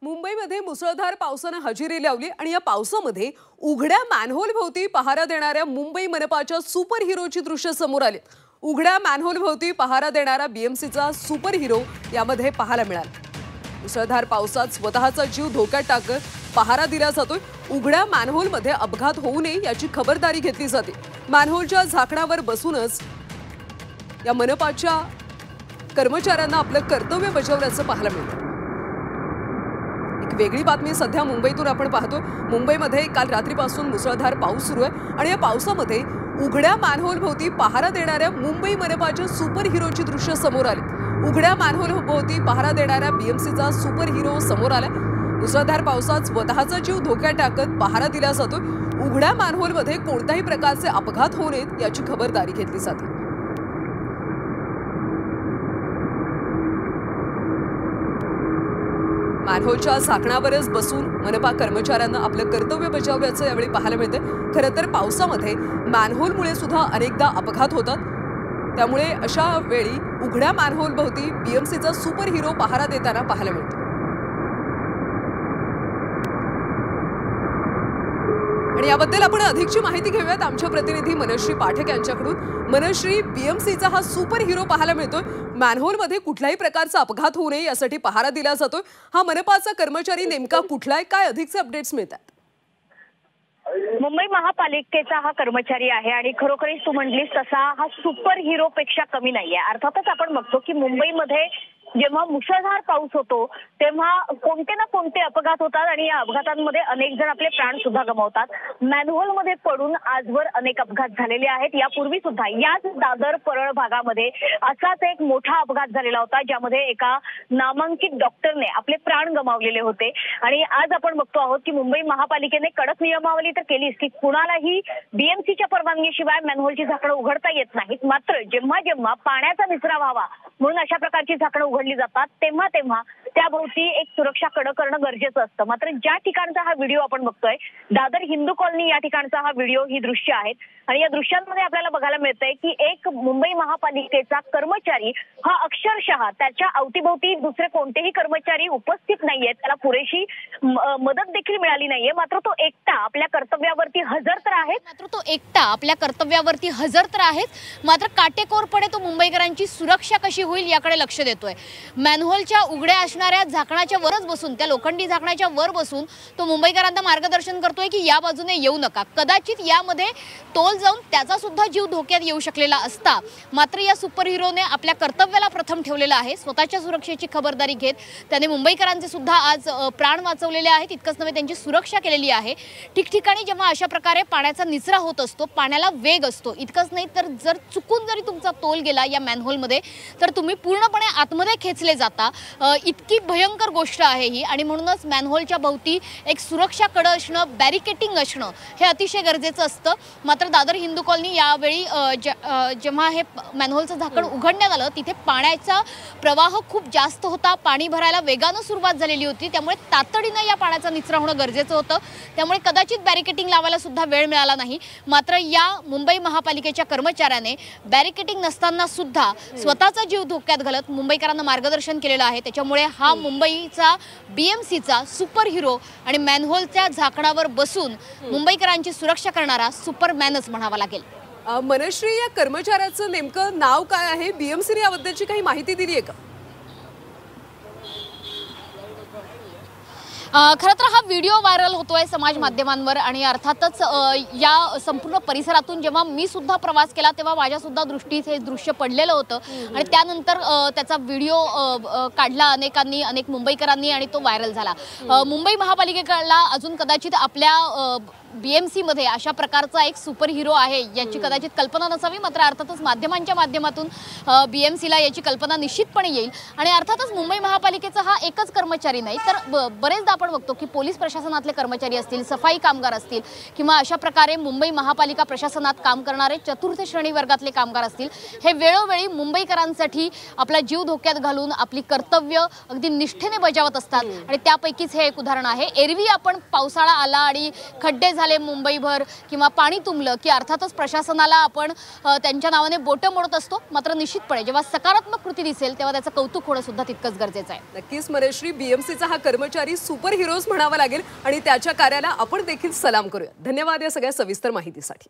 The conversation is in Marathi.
मुंबईमध्ये मुसळधार पावसाने हजेरी लावली आणि या पावसामध्ये उघड्या मॅनहोल भोवती पहारा देणाऱ्या मुंबई मनपाच्या सुपर हिरोची दृश्य समोर आली। उघड्या मॅनहोल भोवती पहारा देणारा बीएमसीचा सुपर हिरो यामध्ये पाहायला मिळाला। मुसळधार पावसात स्वतःचा जीव धोक्यात टाकत पहारा दिला जातोय। उघड्या मॅनहोल मध्ये अपघात होऊ नये याची खबरदारी घेतली जाते। मॅनहोलच्या झाकणावर बसूनच या मनपाच्या कर्मचाऱ्यांना आपलं कर्तव्य बजावल्याचं पाहायला मिळतं। एक वेगळी बातमी सध्या मुंबईतून आपण पाहतो। मुंबईमध्ये काल रात्रीपासून मुसळधार पाऊस सुरू आहे आणि या पावसामध्ये उघड्या मॅनहोल भोवती पहारा देणाऱ्या मुंबई मनपाच्या सुपर हिरोची दृश्य समोर आली। उघड्या मॅनहोल भोवती पहारा देणाऱ्या बीएमसीचा सुपर हिरो समोर आला। मुसळधार पावसात स्वतःचा जीव धोक्यात टाकत पहारा दिला जातो। उघड्या मॅनहोल मध्ये कोणत्याही प्रकारचे अपघात होऊ नयेत याची खबरदारी घेतली जाते। मॅनहोलच्या झाकणावरच बसून मनपा कर्मचाऱ्यांना आपलं कर्तव्य बजावल्याचं यावेळी पाहायला मिळते। खरं तर पावसामध्ये मॅनहोलमुळे सुद्धा अनेकदा अपघात होतात, त्यामुळे अशा वेळी उघड्या मॅनहोल भोवती बीएमसीचा सुपर हिरो पहारा देताना पाहायला मिळतो। आणि याबद्दल आपण अधिकची माहिती घेऊयात आमच्या प्रतिनिधी मनश्री पाठक यांच्याकडून। मनश्री, बीएमसीचा हा सुपर हिरो पाहायला मिळतोय। मॅनहोल मध्ये कुठल्याही प्रकारचा अपघात होऊ नये यासाठी पहारा दिला जातोय। हा मनपाचा कर्मचारी नेमका कुठला आहे, काय अधिकचे अपडेट्स मिळतात? मुंबई महापालिकेचा हा कर्मचारी आहे आणि खरोखरीच तू म्हटलीस तसा हा सुपर हिरो पेक्षा कमी नाहीये। अर्थातच आपण बघतो की मुंबईमध्ये जेव्हा मुसळधार पाऊस होतो तेव्हा कोणते ना कोणते अपघात होतात आणि या अपघातांमध्ये अनेक जण आपले प्राण सुद्धा गमावतात। मॅनहोल मध्ये पडून आजवर अनेक अपघात झालेले आहेत। यापूर्वी सुद्धा याच दादर परळ भागामध्ये असाच एक मोठा अपघात झालेला होता, ज्यामध्ये एका नामांकित डॉक्टरने आपले प्राण गमावलेले होते। आणि आज आपण बघतो आहोत की मुंबई महापालिकेने कडक नियमावली तर केलीच की कुणालाही बीएमसीच्या परवानगीशिवाय मॅनहोलची झाकणं उघडता येत नाहीत। मात्र जेव्हा जेव्हा पाण्याचा निचरा व्हावा म्हणून अशा प्रकारची झाकणं उघडली जातात तेव्हा तेव्हा त्याभोवती एक सुरक्षा कडक करणं गरजेचं असतं। मात्र ज्या ठिकाणचा हा व्हिडिओ आपण बघतोय, दादर हिंदू कॉलनी या ठिकाणचा हा व्हिडिओ, ही दृश्य आहेत आणि या दृश्यांमध्ये आपल्याला बघायला मिळतंय की एक मुंबई महापालिकेचा कर्मचारी हा अक्षरशः त्याच्या अवतीभोवती दुसरे कोणतेही कर्मचारी उपस्थित नाहीयेत, त्याला पुरेशी मदत देखील मिळाली नाहीये। मात्र तो एकटा आपल्या कर्तव्यावरती हजर तर आहे। मात्र काटेकोरपणे तो मुंबईकरांची सुरक्षा कशी होईल याकडे लक्ष देतोय। मॅनहोलच्या उघड्या असणाऱ्या झाकणाच्या वरच बसून, त्या लोखंडी झाकणाच्या वर बसून तो मुंबईकरांना मार्गदर्शन करतोय की या बाजूने येऊ नका। कदाचित यामध्ये तोल जाऊन त्याचा सुद्धा जीव धोक्यात येऊ शकलेला असता, मात्र या सुपर हिरोने आपल्या कर्तव्याला प्रथम ठेवलेलं आहे। स्वतःच्या सुरक्षेची खबरदारी घेत त्याने मुंबईकरांचे सुद्धा आज प्राण वाचवलेले आहेत। इतकंच नव्हे, त्यांची सुरक्षा केलेली आहे। ठिकठिकाणी जेव्हा अशा प्रकारे पाण्याचा निचरा होत असतो, पाण्याला वेग असतो, इतकंच नाही तर जर चुकून जरी तुमचा तोल गेला या मॅनहोलमध्ये तर तुम्ही पूर्णपणे आतमध्ये खेचले जाता। इतकी भयंकर गोष्ट आहे ही आणि म्हणूनच मॅनहोलच्या भोवती एक सुरक्षा कड असणं, बॅरिकेटिंग असणं हे अतिशय गरजेचं असतं। मात्र दादर हिंदू कॉलनी यावेळी जेव्हा हे मॅनहोलचं झाकण उघडण्यात आलं तिथे पाण्याचा प्रवाह खूप जास्त होता, पाणी भरायला वेगानं सुरुवात झालेली होती, त्यामुळे तातडीनं या पाण्याचा निचरा होणं गरजेचं होतं। त्यामुळे कदाचित बॅरिकेटिंग लावायला सुद्धा वेळ मिळाला नाही। मात्र या मुंबई महापालिकेच्या कर्मचाऱ्याने बॅरिकेटिंग नसताना सुद्धा स्वतःचा जीव धोक्यात घालत मुंबईकरांना मार्गदर्शन केलेलं आहे। त्याच्यामुळे हा मुंबईचा बीएमसीचा सुपर हिरो आणि मॅनहोलच्या झाकणावर बसून मुंबईकरांची सुरक्षा करणारा सुपरमॅनच म्हणावा लागेल। मनश्री, या कर्मचाऱ्याचं नेमकं नाव काय आहे? बीएमसीने याबद्दलची काही माहिती दिली आहे का? खरं तर हा व्हिडिओ व्हायरल होतोय समाज माध्यमांवर आणि अर्थातच या संपूर्ण परिसरातून जेव्हा मी सुद्धा प्रवास केला तेव्हा माझ्या सुद्धा दृष्टीत हे दृश्य पडलेलं होतं आणि त्यानंतर त्याचा व्हिडिओ काढला अनेकांनी, अनेक मुंबईकरांनी आणि तो व्हायरल झाला। मुंबई महापालिकेला अजून कदाचित आपल्या बीएमसी मध्ये अशा प्रकारचा एक सुपर हिरो आहे याची कदाचित कल्पना नसावी, मात्र अर्थातच माध्यमांच्या माध्यमातून बीएमसीला याची कल्पना निश्चितपणे येईल। आणि अर्थातच मुंबई महापालिकेचा हा एकच कर्मचारी नाही तर बरेचदा आपण बघतो की पोलीस प्रशासनातले कर्मचारी असतील, सफाई कामगार असतील किंवा अशा प्रकारे मुंबई महापालिका प्रशासनात काम करणारे चतुर्थ श्रेणी वर्गातले कामगार असतील, हे वेळोवेळी मुंबईकरांसाठी आपला जीव धोक्यात घालून आपली कर्तव्य अगदी निष्ठेने बजावत असतात आणि त्यापैकीच हे एक उदाहरण आहे। एरवी आपण पावसाळा आला आणि खड्डे झाले मुंबईभर किंवा पाणी तुंबलं की अर्थातच प्रशासनाला आपण त्यांच्या नावाने बोटं मोडत असतो. मात्र निश्चितपणे जेव्हा सकारात्मक कृती दिसेल तेव्हा त्याचं कौतुक होणं सुद्धा तितकंच गरजेचं आहे. नक्कीच मनश्री, बीएमसीचा हा कर्मचारी सुपर हिरोज म्हणावा लागेल आणि त्याच्या कार्याला आपण देखील सलाम करूया. धन्यवाद या सगळ्या सविस्तर माहितीसाठी.